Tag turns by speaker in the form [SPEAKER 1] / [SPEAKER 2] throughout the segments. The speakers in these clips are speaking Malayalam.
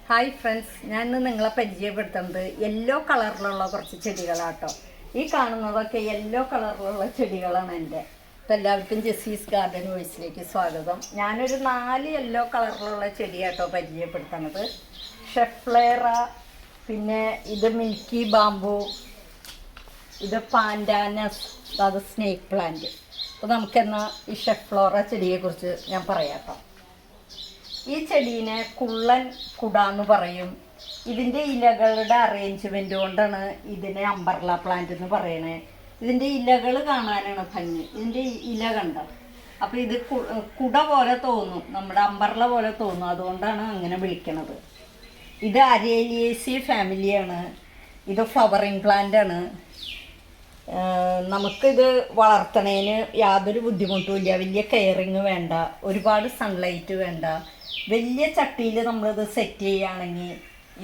[SPEAKER 1] ഹായ് ഫ്രണ്ട്സ്, ഞാൻ ഇന്ന് നിങ്ങളെ പരിചയപ്പെടുത്തുന്നത് യെല്ലോ കളറിലുള്ള കുറച്ച് ചെടികളാട്ടോ. ഈ കാണുന്നതൊക്കെ യെല്ലോ കളറിലുള്ള ചെടികളാണ് എൻ്റെ. അപ്പോൾ എല്ലാവർക്കും ജെസ്സിസ് ഗാർഡൻ വോയിസിലേക്ക് സ്വാഗതം. ഞാനൊരു 4 യെല്ലോ കളറിലുള്ള ചെടിയാട്ടോ പരിചയപ്പെടുത്തുന്നത്. ഷെഫ്ലേറ, പിന്നെ ഇത് മിൽക്കി ബാംബു, ഇത് പാൻഡാനസ്, അത് സ്നേക്ക് പ്ലാന്റ്. അപ്പോൾ നമുക്കെന്നാൽ ഈ ഷെഫ്ലോറ ചെടിയെക്കുറിച്ച് ഞാൻ പറയാം കേട്ടോ. ഈ ചെടീനെ കുള്ളൻ കുട എന്ന് പറയും. ഇതിൻ്റെ ഇലകളുടെ അറേഞ്ച്മെൻ്റ് കൊണ്ടാണ് ഇതിനെ അംബർല പ്ലാന്റ് എന്ന് പറയണേ. ഇതിൻ്റെ ഇലകൾ കാണാനാണ് ഭംഗി. ഇതിൻ്റെ ഇല കണ്ട, അപ്പോൾ ഇത് കുട പോലെ തോന്നും, നമ്മുടെ അംബർല പോലെ തോന്നും, അതുകൊണ്ടാണ് അങ്ങനെ വിളിക്കണത്. ഇത് അരേലിയേസി ഫാമിലിയാണ്. ഇത് ഫ്ലവറിങ് പ്ലാന്റ് ആണ്. നമുക്കിത് വളർത്തണേന് യാതൊരു ബുദ്ധിമുട്ടുമില്ല. വലിയ കെയറിങ് വേണ്ട, ഒരുപാട് സൺലൈറ്റ് വേണ്ട. വലിയ ചട്ടിയിൽ നമ്മളിത് സെറ്റ് ചെയ്യുകയാണെങ്കിൽ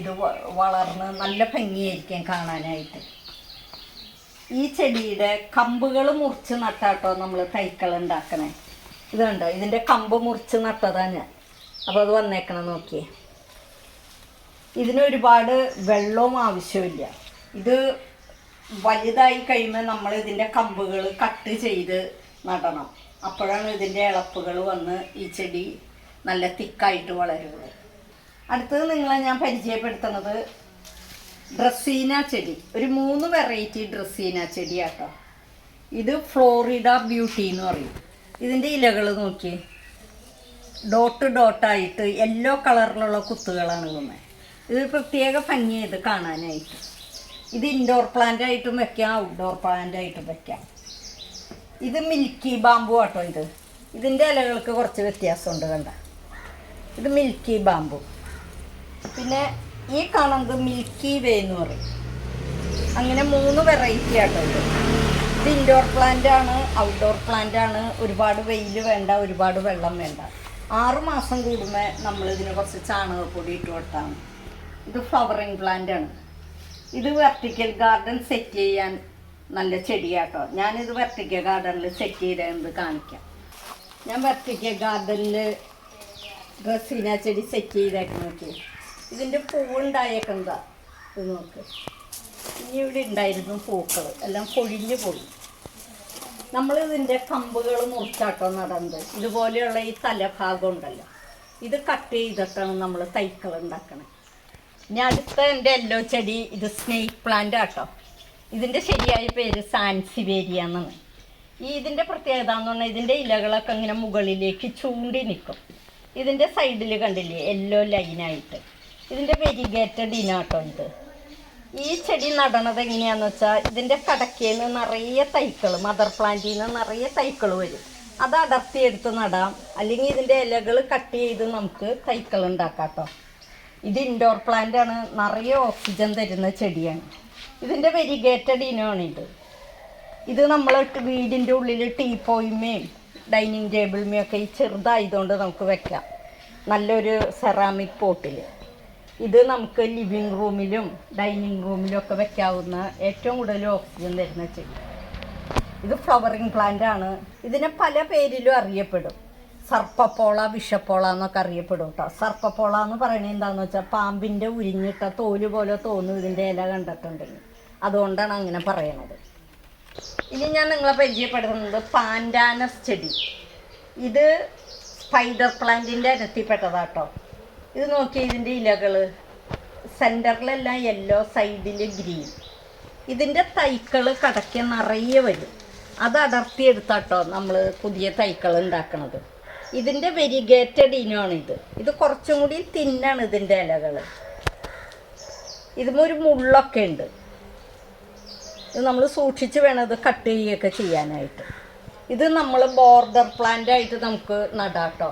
[SPEAKER 1] ഇത് വളർന്ന് നല്ല ഭംഗിയായിരിക്കും കാണാനായിട്ട്. ഈ ചെടിയുടെ കമ്പുകൾ മുറിച്ച് നട്ടാട്ടോ നമ്മൾ തൈക്കൾ ഉണ്ടാക്കണേ. ഇത് കണ്ടോ, ഇതിൻ്റെ കമ്പ് മുറിച്ച് നട്ടതാണ് ഞാൻ. അപ്പോൾ അത് വന്നേക്കണം നോക്കിയേ. ഇതിന് ഒരുപാട് വെള്ളവും ആവശ്യമില്ല. ഇത് വലുതായി കഴിയുമ്പോൾ നമ്മൾ ഇതിൻ്റെ കമ്പുകൾ കട്ട് ചെയ്ത് നടണം. അപ്പോഴാണ് ഇതിൻ്റെ ഇളപ്പുകൾ വന്ന് ഈ ചെടി നല്ല തിക്കായിട്ട് വളരുള്ളൂ. അടുത്തത് നിങ്ങളെ ഞാൻ പരിചയപ്പെടുത്തുന്നത് ഡ്രസ്സീന ചെടി. ഒരു 3 വെറൈറ്റി ഡ്രസ്സീന ചെടിയാട്ടോ. ഇത് ഫ്ലോറിഡ ബ്യൂട്ടി എന്ന് പറയും. ഇതിൻ്റെ ഇലകൾ നോക്കി, ഡോട്ട് ഡോട്ടായിട്ട് യെല്ലോ കളറിലുള്ള കുത്തുകളാണ് ഇങ്ങനെ. ഇത് പ്രത്യേക ഭംഗിയായത് കാണാനായിട്ട്. ഇത് ഇൻഡോർ പ്ലാന്റ് ആയിട്ടും വെക്കാം, ഔട്ട്ഡോർ പ്ലാന്റ് ആയിട്ടും വെക്കാം. ഇത് മിൽക്കി ബാംബു ആട്ടോ. ഇതിൻ്റെ ഇലകൾക്ക് കുറച്ച് വ്യത്യാസമുണ്ട് കണ്ട. ഇത് മിൽക്കി ബാംബു. പിന്നെ ഈ കാണുന്നത് മിൽക്കി വേ എന്ന് പറയും. അങ്ങനെ 3 വെറൈറ്റി ആട്ടോ ഇത് ഇൻഡോർ പ്ലാന്റ് ആണ്, ഔട്ട്ഡോർ പ്ലാന്റ് ആണ്. ഒരുപാട് വെയിൽ വേണ്ട, ഒരുപാട് വെള്ളം വേണ്ട. 6 മാസം കൂടുമ്പോൾ നമ്മളിതിന് കുറച്ച് ചാണകപ്പൊടി ഇട്ട് കൊടുത്താണ്. ഇത് ഫ്ലവറിങ് പ്ലാന്റ് ആണ്. ഇത് വെർട്ടിക്കൽ ഗാർഡൻ സെറ്റ് ചെയ്യാൻ നല്ല ചെടിയാട്ടോ. ഞാനിത് വെർട്ടിക്കൽ ഗാർഡനിൽ സെറ്റ് ചെയ്തത് കാണിക്കാം. ഞാൻ വെർട്ടിക്കൽ ഗാർഡനിൽ ഡ്രസ്സീന ചെടി സെറ്റ് ചെയ്തേക്ക് നോക്കി. ഇതിൻ്റെ പൂവുണ്ടായേക്കുന്നതാ. ഇത് നോക്ക്, ഇനി ഇവിടെ ഉണ്ടായിരുന്നു പൂക്കൾ എല്ലാം പൊഴിഞ്ഞു പോയി. നമ്മളിതിൻ്റെ കമ്പുകൾ മുറിച്ചാട്ടോ നടന്നത്. ഇതുപോലെയുള്ള ഈ തലഭാഗം ഉണ്ടല്ലോ, ഇത് കട്ട് ചെയ്തിട്ടാണ് നമ്മൾ തൈക്കൾ ഉണ്ടാക്കണത്. ഇനി അടുത്ത എൻ്റെ യെല്ലോ ചെടി, ഇത് സ്നേക്ക് പ്ലാന്റ് ആട്ടോ. ഇതിൻ്റെ ശരിയായ പേര് സാൻസിവേരിയ എന്നാണ്. ഇതിൻ്റെ പ്രത്യേകത എന്ന് പറഞ്ഞാൽ ഇതിൻ്റെ ഇലകളൊക്കെ ഇങ്ങനെ മുകളിലേക്ക് ചൂണ്ടി നിൽക്കും. ഇതിൻ്റെ സൈഡിൽ കണ്ടില്ലേ യെല്ലോ ലൈനായിട്ട്. ഇതിൻ്റെ വെരിഗേറ്റഡ് ഇനാട്ടോ ഇത്. ഈ ചെടി നടണത് എങ്ങനെയാണെന്ന് വെച്ചാൽ ഇതിൻ്റെ കടക്കയിൽ നിന്ന് നിറയെ തൈക്കൾ, മദർ പ്ലാന്റിൽ നിന്ന് നിറയെ തൈക്കൾ വരും. അത് അടർത്തിയെടുത്ത് നടാം, അല്ലെങ്കിൽ ഇതിൻ്റെ ഇലകൾ കട്ട് ചെയ്ത് നമുക്ക് തൈക്കൾ ഉണ്ടാക്കാം കേട്ടോ. ഇത് ഇൻഡോർ പ്ലാന്റ് ആണ്, നിറയെ ഓക്സിജൻ തരുന്ന ചെടിയാണ്. ഇതിൻ്റെ വെരിഗേറ്റഡ് ഇനമാണിത്. ഇത് നമ്മൾ വീടിൻ്റെ ഉള്ളിൽ ടീപ്പോയിമേയും ഡൈനിങ് ടേബിളിമേയൊക്കെ ഈ ചെറുതായതുകൊണ്ട് നമുക്ക് വെക്കാം, നല്ലൊരു സെറാമിക് പോട്ടിൽ. ഇത് നമുക്ക് ലിവിങ് റൂമിലും ഡൈനിങ് റൂമിലും ഒക്കെ വെക്കാവുന്ന ഏറ്റവും കൂടുതൽ ഓക്സിജൻ തരുന്ന ചെടി. ഇത് ഫ്ലവറിങ് പ്ലാന്റ് ആണ്. ഇതിനെ പല പേരിലും അറിയപ്പെടും. സർപ്പപ്പോള, വിഷപ്പോള എന്നൊക്കെ അറിയപ്പെടും കേട്ടോ. സർപ്പപ്പോള എന്ന് പറയുന്നത് എന്താണെന്ന് വെച്ചാൽ പാമ്പിൻ്റെ ഉരിഞ്ഞിട്ട തോല് പോലെ തോന്നും ഇതിൻ്റെ ഇല കണ്ടിട്ടുണ്ടെങ്കിൽ, അതുകൊണ്ടാണ് അങ്ങനെ പറയണത്. ഇനി ഞാൻ നിങ്ങളെ പരിചയപ്പെടുത്തുന്നത് പാൻഡാനസ് ചെടി. ഇത് സ്പൈഡർ പ്ലാന്റിൻ്റെ ഇനത്തിൽപ്പെട്ടതാട്ടോ. ഇത് നോക്കി, ഇതിൻ്റെ ഇലകൾ സെൻറ്ററിലെല്ലാം യെല്ലോ, സൈഡിൽ ഗ്രീൻ. ഇതിൻ്റെ തൈക്കൾ കടയ്ക്ക് നിറയെ വരും. അത് അടർത്തിയെടുത്താട്ടോ നമ്മൾ പുതിയ തൈക്കൾ ഉണ്ടാക്കണത്. ഇതിൻ്റെ വെരിഗേറ്റഡ് ഇനമാണിത്. ഇത് കുറച്ചും കൂടി തിന്നാണ് ഇതിൻ്റെ ഇലകൾ. ഇതുമൊരു മുള്ളൊക്കെ ഉണ്ട്. ഇത് നമ്മൾ സൂക്ഷിച്ച് വേണം ഇത് കട്ട് ചെയ്യുകയൊക്കെ ചെയ്യാനായിട്ട്. ഇത് നമ്മൾ ബോർഡർ പ്ലാന്റ് ആയിട്ട് നമുക്ക് നടാട്ടോ.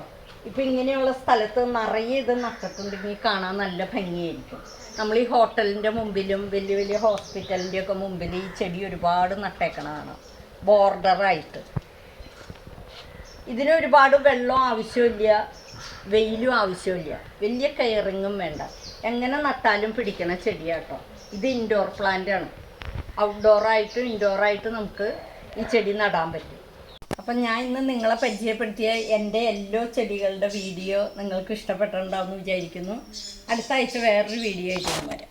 [SPEAKER 1] ഇപ്പം ഇങ്ങനെയുള്ള സ്ഥലത്ത് നിറയെ ഇത് നട്ടിട്ടുണ്ടെങ്കിൽ കാണാൻ നല്ല ഭംഗിയായിരിക്കും. നമ്മൾ ഈ ഹോട്ടലിൻ്റെ മുമ്പിലും വലിയ വലിയ ഹോസ്പിറ്റലിൻ്റെയൊക്കെ മുമ്പിൽ ഈ ചെടി ഒരുപാട് നട്ടേക്കണതാണ് ബോർഡറായിട്ട്. ഇതിന് ഒരുപാട് വെള്ളം ആവശ്യമില്ല, വെയിലും ആവശ്യമില്ല, വലിയ കെയറിങ്ങും വേണ്ട. എങ്ങനെ നട്ടാലും പിടിക്കണ ചെടിയാട്ടോ. ഇത് ഇൻഡോർ പ്ലാന്റ് ആണ്. ഔട്ട്ഡോറായിട്ടും ഇൻഡോറായിട്ടും നമുക്ക് ഈ ചെടി നടാൻ പറ്റും. അപ്പം ഞാൻ ഇന്ന് നിങ്ങളെ പരിചയപ്പെടുത്തിയ എൻ്റെ എല്ലാ ചെടികളുടെ വീഡിയോ നിങ്ങൾക്ക് ഇഷ്ടപ്പെട്ടിട്ടുണ്ടാവുമെന്ന് വിചാരിക്കുന്നു. അടുത്ത ആഴ്ച വേറൊരു വീഡിയോ ആയിട്ട് വരാം.